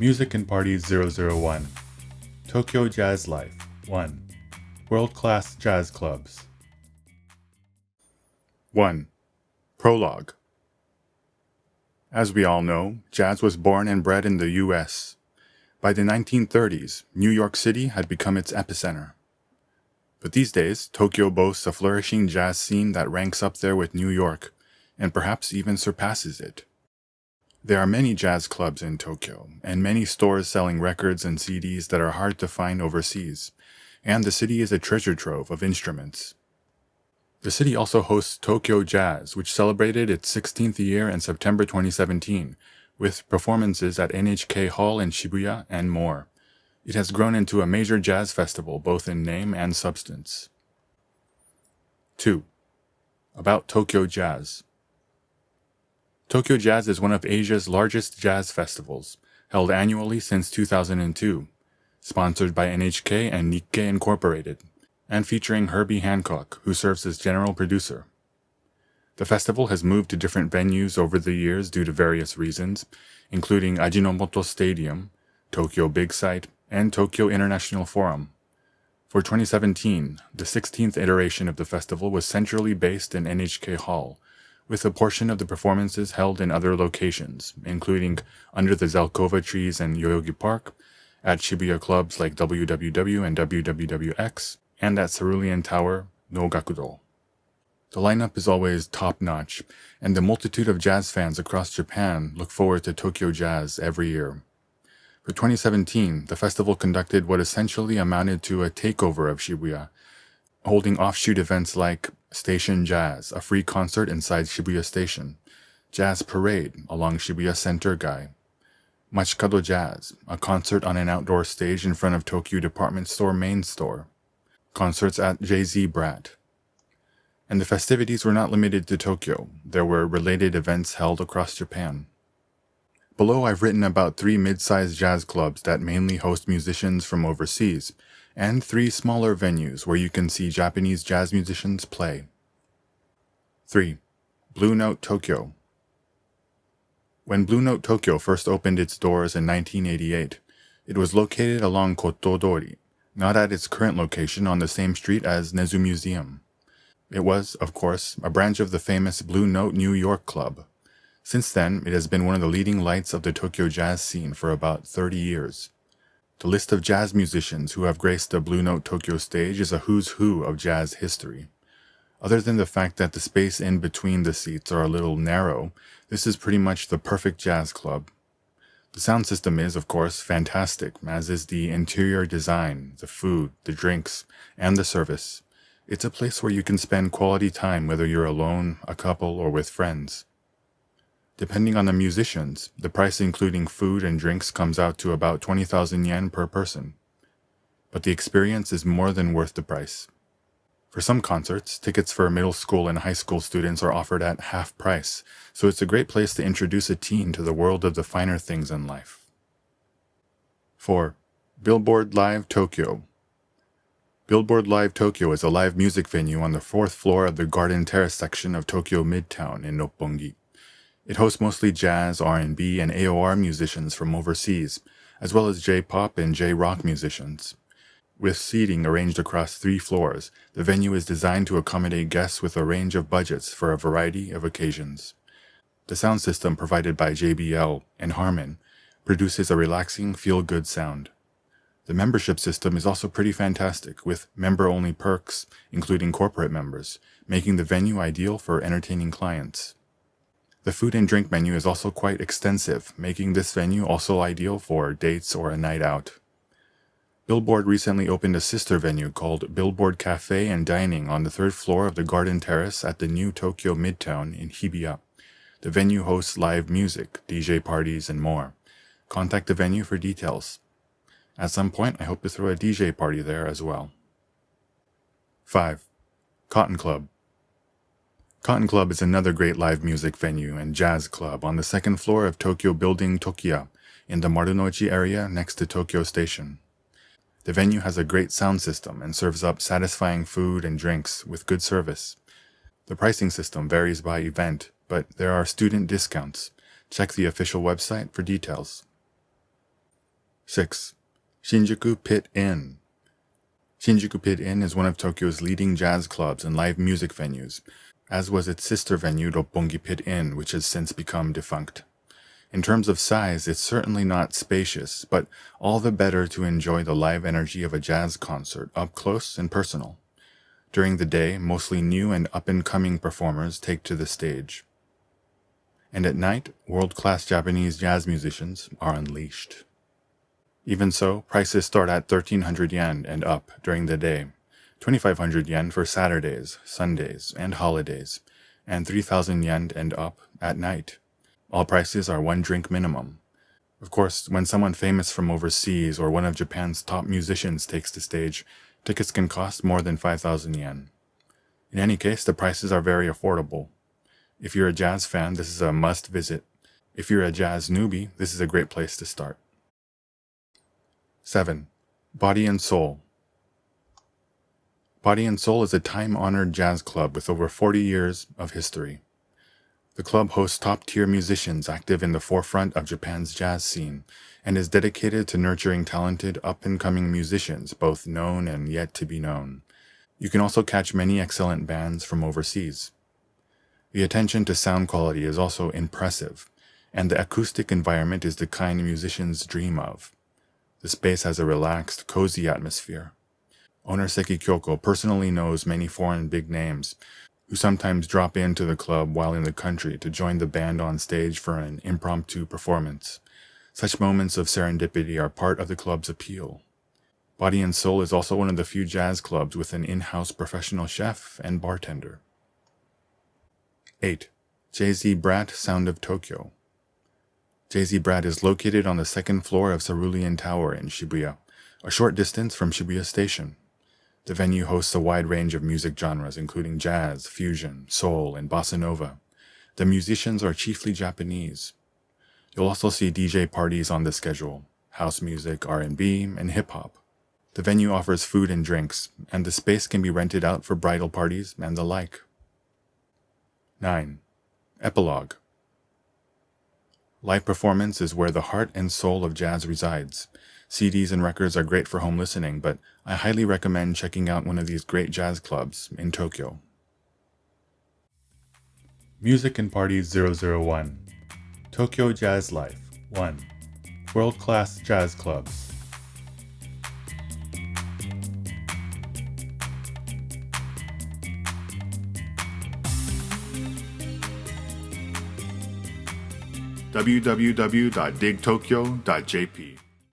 Music and Parties 001. Tokyo Jazz Life 1. World-Class Jazz Clubs. 1. Prologue. As we all know, jazz was born and bred in the U.S. By the 1930s, New York City had become its epicenter. But these days, Tokyo boasts a flourishing jazz scene that ranks up there with New York, and perhaps even surpasses it. There are many jazz clubs in Tokyo, and many stores selling records and CDs that are hard to find overseas, and the city is a treasure trove of instruments. The city also hosts Tokyo Jazz, which celebrated its 16th year in September 2017, with performances at NHK Hall in Shibuya and more. It has grown into a major jazz festival both in name and substance. 2. About Tokyo Jazz. Tokyo Jazz is one of Asia's largest jazz festivals, held annually since 2002, sponsored by NHK and Nikkei Incorporated, and featuring Herbie Hancock, who serves as general producer. The festival has moved to different venues over the years due to various reasons, including Ajinomoto Stadium, Tokyo Big Sight, and Tokyo International Forum. For 2017, the 16th iteration of the festival was centrally based in NHK Hall, with a portion of the performances held in other locations, including under the Zelkova trees in Yoyogi Park, at Shibuya clubs like WWW and WWWX, and at Cerulean Tower, no Gakudo. The lineup is always top-notch, and the multitude of jazz fans across Japan look forward to Tokyo Jazz every year. For 2017, the festival conducted what essentially amounted to a takeover of Shibuya, holding offshoot events like Station Jazz, a free concert inside Shibuya Station, Jazz Parade along Shibuya Center Gai, Machikado Jazz, a concert on an outdoor stage in front of Tokyo Department Store main store, concerts at Jay-Z Brat. And the festivities were not limited to Tokyo. There were related events held across Japan. Below, I've written about 3 mid-sized jazz clubs that mainly host musicians from overseas, and 3 smaller venues where you can see Japanese jazz musicians play. 3. Blue Note Tokyo. When Blue Note Tokyo first opened its doors in 1988, it was located along Kotodori, not at its current location on the same street as Nezu Museum. It was, of course, a branch of the famous Blue Note New York Club. Since then, it has been one of the leading lights of the Tokyo jazz scene for about 30 years. The list of jazz musicians who have graced the Blue Note Tokyo stage is a who's who of jazz history. Other than the fact that the space in between the seats are a little narrow, this is pretty much the perfect jazz club. The sound system is, of course, fantastic, as is the interior design, the food, the drinks, and the service. It's a place where you can spend quality time whether you're alone, a couple, or with friends. Depending on the musicians, the price including food and drinks comes out to about 20,000 yen per person. But the experience is more than worth the price. For some concerts, tickets for middle school and high school students are offered at half price, so it's a great place to introduce a teen to the world of the finer things in life. 4. Billboard Live Tokyo. Billboard Live Tokyo is a live music venue on the 4th floor of the Garden Terrace section of Tokyo Midtown in Roppongi. It hosts mostly jazz, R&B, and AOR musicians from overseas, as well as J-pop and J-rock musicians. With seating arranged across 3 floors, the venue is designed to accommodate guests with a range of budgets for a variety of occasions. The sound system provided by JBL and Harman produces a relaxing, feel-good sound. The membership system is also pretty fantastic, with member-only perks, including corporate members, making the venue ideal for entertaining clients. The food and drink menu is also quite extensive, making this venue also ideal for dates or a night out. Billboard recently opened a sister venue called Billboard Cafe and Dining on the 3rd floor of the Garden Terrace at the new Tokyo Midtown in Hibiya. The venue hosts live music, DJ parties, and more. Contact the venue for details. At some point, I hope to throw a DJ party there as well. 5. Cotton Club. Cotton Club is another great live music venue and jazz club on the 2nd floor of Tokyo Building Tokiya in the Marunouchi area next to Tokyo Station. The venue has a great sound system and serves up satisfying food and drinks with good service. The pricing system varies by event, but there are student discounts. Check the official website for details. 6. Shinjuku Pit Inn. Shinjuku Pit Inn is one of Tokyo's leading jazz clubs and live music venues, as was its sister venue Roppongi Pit Inn, which has since become defunct. In terms of size, it's certainly not spacious, but all the better to enjoy the live energy of a jazz concert up close and personal. During the day, mostly new and up-and-coming performers take to the stage. And at night, world-class Japanese jazz musicians are unleashed. Even so, prices start at 1,300 yen and up during the day, 2,500 yen for Saturdays, Sundays, and holidays, and 3,000 yen and up at night. All prices are one drink minimum. Of course, when someone famous from overseas or one of Japan's top musicians takes the stage, tickets can cost more than 5,000 yen. In any case, the prices are very affordable. If you're a jazz fan, this is a must visit. If you're a jazz newbie, this is a great place to start. 7. Body and Soul. Body and Soul is a time-honored jazz club with over 40 years of history. The club hosts top-tier musicians active in the forefront of Japan's jazz scene and is dedicated to nurturing talented up-and-coming musicians, both known and yet to be known. You can also catch many excellent bands from overseas. The attention to sound quality is also impressive, and the acoustic environment is the kind musicians dream of. The space has a relaxed, cozy atmosphere. Owner Seki Kyoko personally knows many foreign big names, who sometimes drop into the club while in the country to join the band on stage for an impromptu performance. Such moments of serendipity are part of the club's appeal. Body and Soul is also one of the few jazz clubs with an in-house professional chef and bartender. 8. Jay-Z Brat Sound of Tokyo. Jay-Z Brat is located on the second floor of Cerulean Tower in Shibuya, a short distance from Shibuya Station. The venue hosts a wide range of music genres, including jazz, fusion, soul, and bossa nova. The musicians are chiefly Japanese. You'll also see DJ parties on the schedule, house music, R&B, and hip-hop. The venue offers food and drinks, and the space can be rented out for bridal parties and the like. 9. Epilogue. Live performance is where the heart and soul of jazz resides. CDs and records are great for home listening, but I highly recommend checking out one of these great jazz clubs in Tokyo. Music and Parties 001. Tokyo Jazz Life 1. World-class jazz clubs. www.digtokyo.jp